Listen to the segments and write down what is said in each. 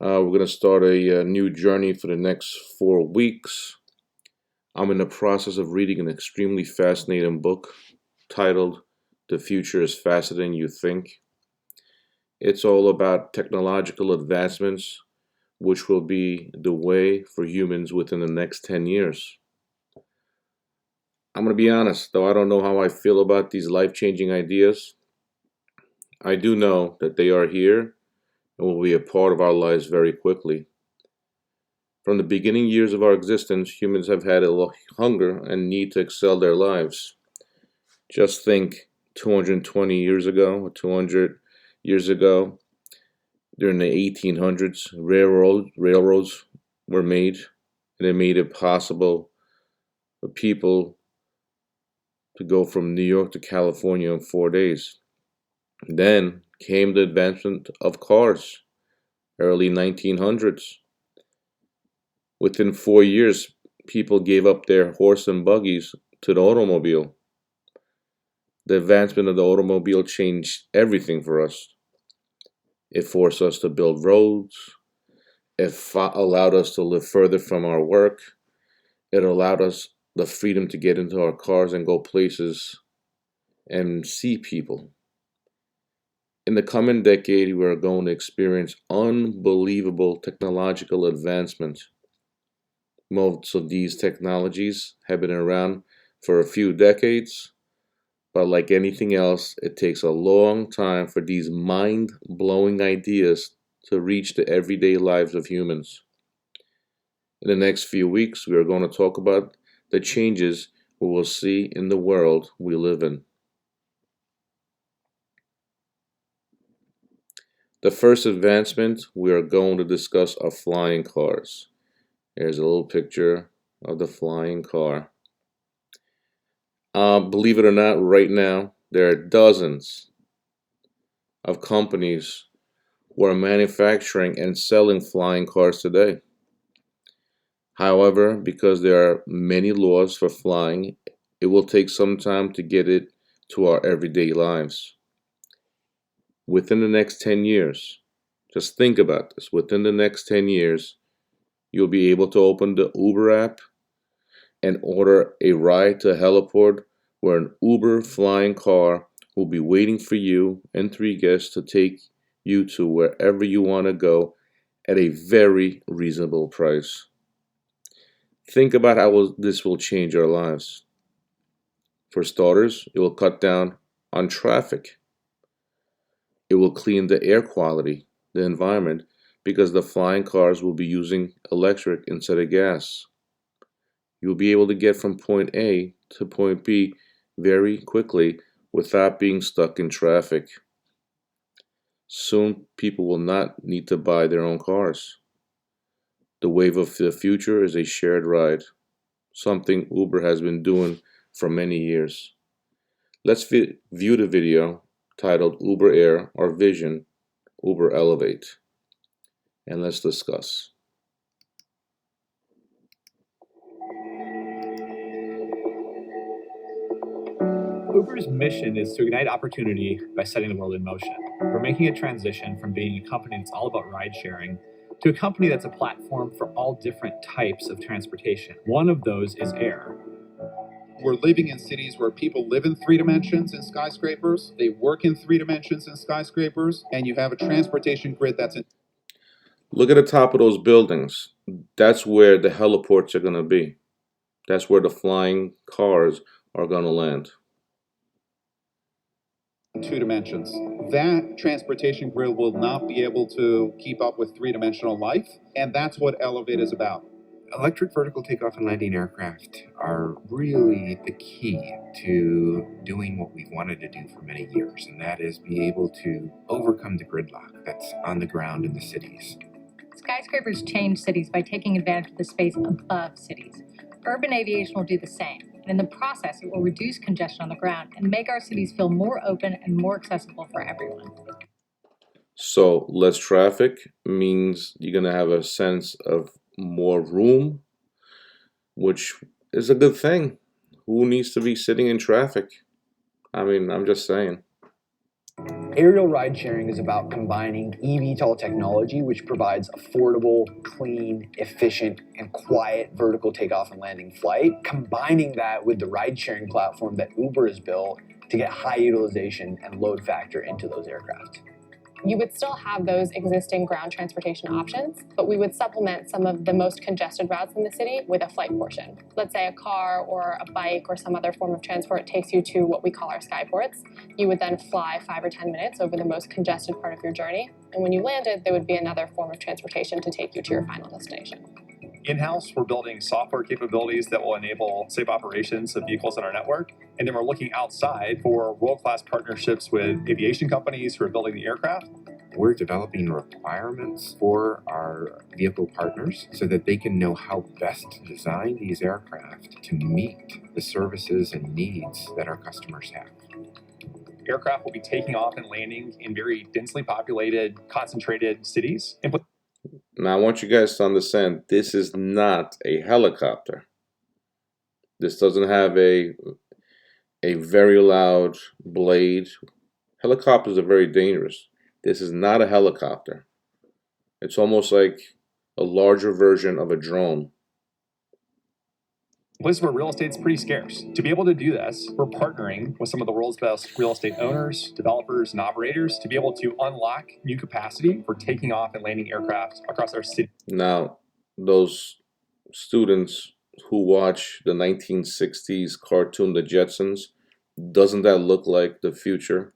We're going to start a new journey for the next 4 weeks. I'm in the process of reading an extremely fascinating book titled The Future is Faster Than You Think. It's all about technological advancements, which will be the way for humans within the next 10 years. I'm going to be honest, though I don't know how I feel about these life changing ideas. I do know that they are here and will be a part of our lives very quickly. From the beginning years of our existence, humans have had a hunger and need to excel their lives. Just think 220 years ago, or 200 years ago, during the 1800s, railroads were made, and it made it possible for people to go from New York to California in 4 days. Then came the advancement of cars, early 1900s. Within 4 years, people gave up their horse and buggies to the automobile. The advancement of the automobile changed everything for us. It forced us to build roads. It allowed us to live further from our work. It allowed us the freedom to get into our cars and go places and see people. In the coming decade, we are going to experience unbelievable technological advancement. Most of these technologies have been around for a few decades, but like anything else, it takes a long time for these mind-blowing ideas to reach the everyday lives of humans. In the next few weeks, we are going to talk about the changes we will see in the world we live in. The first advancement we are going to discuss are flying cars. Here's a little picture of the flying car. Believe it or not, right now, there are dozens of companies who are manufacturing and selling flying cars today. However, because there are many laws for flying, it will take some time to get it to our everyday lives. Within the next 10 years, just think about this, within the next 10 years, you'll be able to open the Uber app and order a ride to a heliport where an Uber flying car will be waiting for you and three guests to take you to wherever you want to go at a very reasonable price. Think about how this will change our lives. For starters, it will cut down on traffic. It will clean the air quality, the environment, because the flying cars will be using electric instead of gas. You'll be able to get from point A to point B very quickly without being stuck in traffic. Soon, people will not need to buy their own cars. The wave of the future is a shared ride, something Uber has been doing for many years. Let's view the video titled Uber Air, Our Vision, Uber Elevate, and let's discuss. Uber's mission is to ignite opportunity by setting the world in motion. We're making a transition from being a company that's all about ride sharing to a company that's a platform for all different types of transportation. One of those is air. We're living in cities where people live in 3 dimensions in skyscrapers, they work in 3 dimensions in skyscrapers, and you have a transportation grid that's in. Look at the top of those buildings. That's where the heliports are going to be. That's where the flying cars are going to land. 2 dimensions. That transportation grid will not be able to keep up with 3-dimensional life, and that's what Elevate is about. Electric vertical takeoff and landing aircraft are really the key to doing what we've wanted to do for many years, and that is be able to overcome the gridlock that's on the ground in the cities. Skyscrapers change cities by taking advantage of the space above cities. Urban aviation will do the same, and in the process, it will reduce congestion on the ground and make our cities feel more open and more accessible for everyone. So less traffic means you're going to have a sense of more room, which is a good thing. Who needs to be sitting in traffic? I mean, I'm just saying. Aerial ride sharing is about combining eVTOL technology, which provides affordable, clean, efficient, and quiet vertical takeoff and landing flight, combining that with the ride sharing platform that Uber has built to get high utilization and load factor into those aircraft. You would still have those existing ground transportation options, but we would supplement some of the most congested routes in the city with a flight portion. Let's say a car or a bike or some other form of transport takes you to what we call our skyports. You would then fly 5 or 10 minutes over the most congested part of your journey. And when you landed, there would be another form of transportation to take you to your final destination. In-house, we're building software capabilities that will enable safe operations of vehicles in our network. And then we're looking outside for world-class partnerships with aviation companies who are building the aircraft. We're developing requirements for our vehicle partners so that they can know how best to design these aircraft to meet the services and needs that our customers have. Aircraft will be taking off and landing in very densely populated, concentrated cities. Now, I want you guys to understand, this is not a helicopter. This doesn't have a very loud blade. Helicopters are very dangerous. This is not a helicopter. It's almost like a larger version of a drone. Places where real estate's pretty scarce. To be able to do this, we're partnering with some of the world's best real estate owners, developers, and operators to be able to unlock new capacity for taking off and landing aircraft across our city. Now, those students who watch the 1960s cartoon The Jetsons, doesn't that look like the future?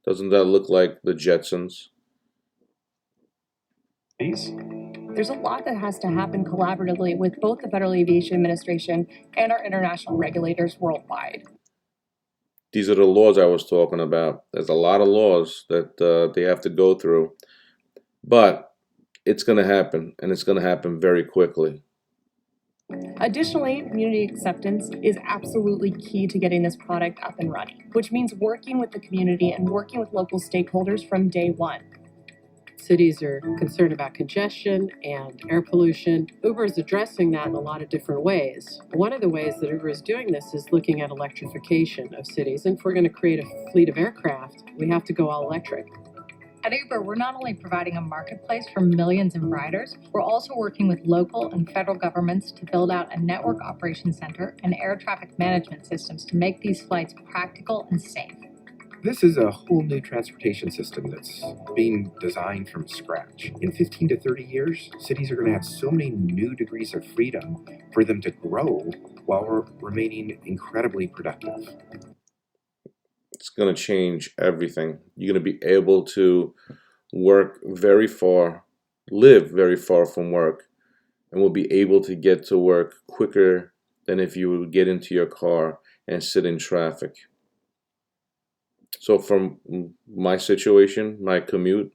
Doesn't that look like the Jetsons? There's a lot that has to happen collaboratively with both the Federal Aviation Administration and our international regulators worldwide. These are the laws I was talking about. There's a lot of laws that they have to go through. But it's going to happen, and it's going to happen very quickly. Additionally, community acceptance is absolutely key to getting this product up and running, which means working with the community and working with local stakeholders from day one. Cities are concerned about congestion and air pollution. Uber is addressing that in a lot of different ways. One of the ways that Uber is doing this is looking at electrification of cities. And if we're going to create a fleet of aircraft, we have to go all electric. At Uber, we're not only providing a marketplace for millions of riders, we're also working with local and federal governments to build out a network operations center and air traffic management systems to make these flights practical and safe. This is a whole new transportation system that's being designed from scratch. In 15 to 30 years, cities are going to have so many new degrees of freedom for them to grow while we're remaining incredibly productive. It's going to change everything. You're going to be able to work very far, live very far from work, and will be able to get to work quicker than if you would get into your car and sit in traffic. So from my situation, my commute,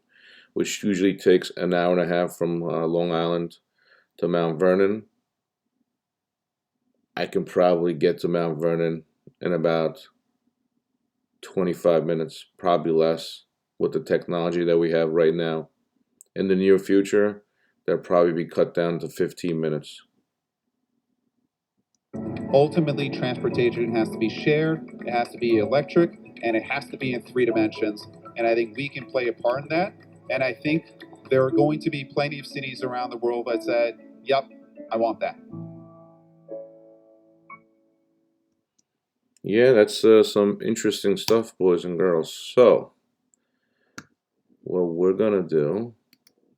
which usually takes an hour and a half from Long Island to Mount Vernon, I can probably get to Mount Vernon in about 25 minutes, probably less, with the technology that we have right now. In the near future, that'll probably be cut down to 15 minutes. Ultimately, transportation has to be shared, it has to be electric, and it has to be in 3 dimensions. And I think we can play a part in that. And I think there are going to be plenty of cities around the world that said, yep, I want that. Yeah, that's some interesting stuff, boys and girls. So, what we're going to do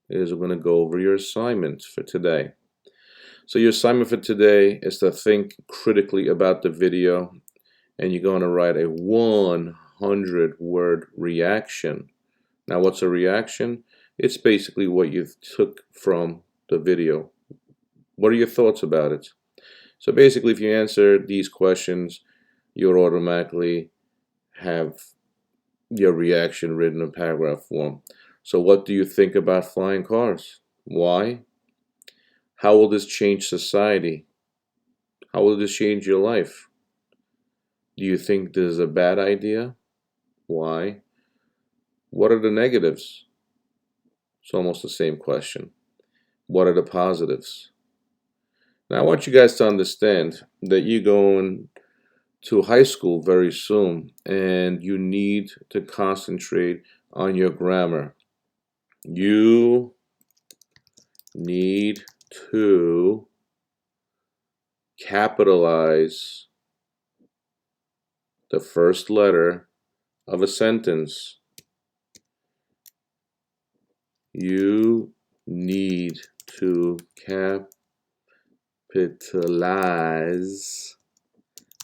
is we're going to go over your assignment for today. So your assignment for today is to think critically about the video, and you're going to write a 100-word reaction. Now, what's a reaction? It's basically what you took from the video. What are your thoughts about it? So basically, if you answer these questions, you'll automatically have your reaction written in paragraph form. So what do you think about flying cars? Why? How will this change society? How will this change your life? Do you think this is a bad idea? Why? What are the negatives? It's almost the same question. What are the positives? Now I want you guys to understand that you're going to high school very soon, and you need to concentrate on your grammar. You need to capitalize the first letter of a sentence. You need to capitalize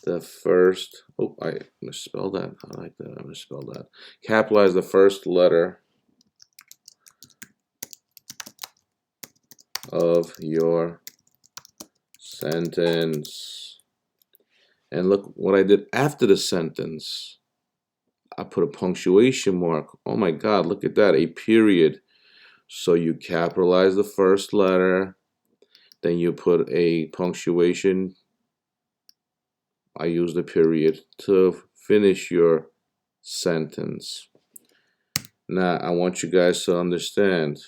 the first, oh, I misspelled that. I like that. I misspelled that. Capitalize the first letter of your sentence. And look what I did after the sentence. I put a punctuation mark. Oh my God, look at that, a period. So you capitalize the first letter, then you put a punctuation. I use the period to finish your sentence. Now, I want you guys to understand.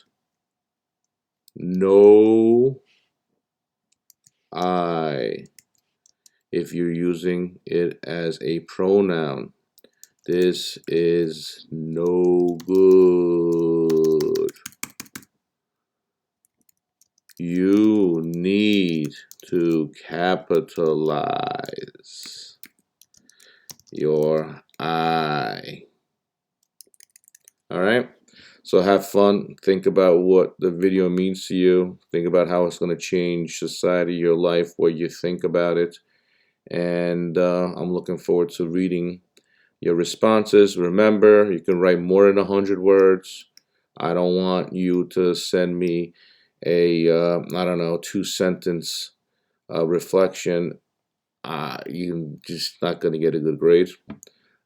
No I. If you're using it as a pronoun, this is no good. You need to capitalize your I. All right? So have fun. Think about what the video means to you. Think about how it's going to change society, your life, what you think about it. And I'm looking forward to reading your responses. Remember, you can write more than 100 words. I don't want you to send me a, I don't know, 2-sentence reflection. You're just not going to get a good grade.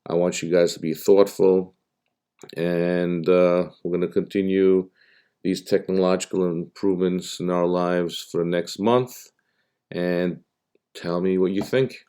I want you guys to be thoughtful. And we're going to continue these technological improvements in our lives for the next month. And tell me what you think.